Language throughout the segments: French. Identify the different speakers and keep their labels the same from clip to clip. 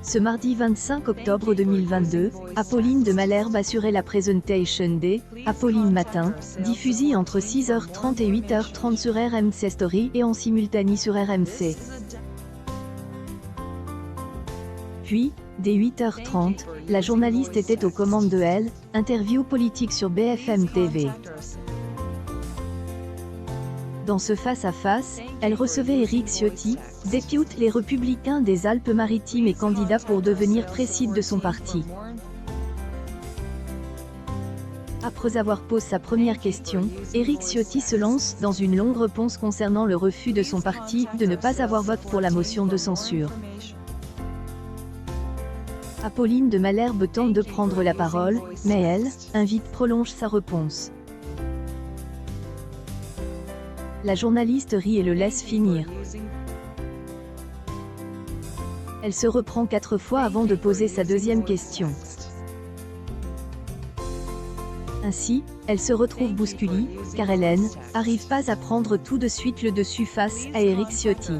Speaker 1: Ce mardi 25 octobre 2022, Apolline de Malherbe assurait la présentation des Apolline Matin, diffusée entre 6h30 et 8h30 sur RMC Story et en simultané sur RMC. Puis, dès 8h30, la journaliste était aux commandes de Elle, interview politique sur BFM TV. Dans ce face-à-face, elle recevait Éric Ciotti, député Les Républicains des Alpes-Maritimes et candidat pour devenir président de son parti. Après avoir posé sa première question, Éric Ciotti se lance dans une longue réponse concernant le refus de son parti de ne pas avoir vote pour la motion de censure. Apolline de Malherbe tente de prendre la parole, mais elle, invite prolonge sa réponse. La journaliste rit et le laisse finir. Elle se reprend 4 fois avant de poser sa deuxième question. Ainsi, elle se retrouve bousculée, car Hélène n'arrive pas à prendre tout de suite le dessus face à Éric Ciotti.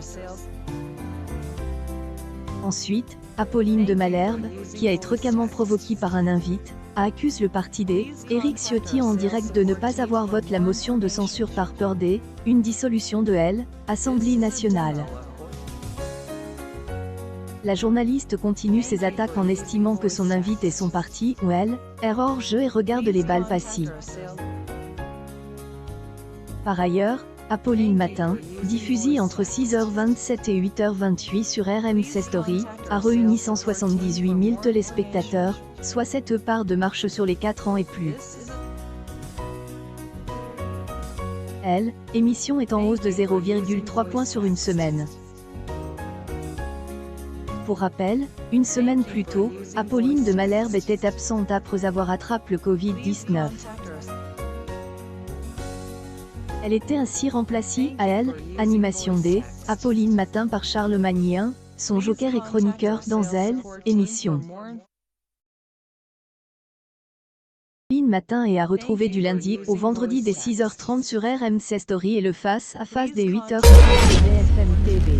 Speaker 1: Ensuite, Apolline de Malherbe, qui a été fréquemment provoquée par un invite, accuse le parti des Éric Ciotti en direct de ne pas avoir voté la motion de censure par peur une dissolution de l'Assemblée nationale. La journaliste continue ses attaques en estimant que son invite et son parti, ou elle, est hors jeu et regarde les balles passer. Par ailleurs, Apolline Matin, diffusée entre 6h27 et 8h28 sur RMC Story, a réuni 178 000 téléspectateurs, soit 7 parts de marche sur les 4 ans et plus. Émission est en hausse de 0,3 points sur une semaine. Pour rappel, une semaine plus tôt, Apolline de Malherbe était absente après avoir attrapé le Covid-19. Elle était ainsi remplacée à animation des Apolline Matin par Charles Magnien, son joker et chroniqueur dans émission. Apolline Matin est à retrouver du lundi au vendredi dès 6h30 sur RMC Story et le face-à-face des 8h30 sur BFM TV.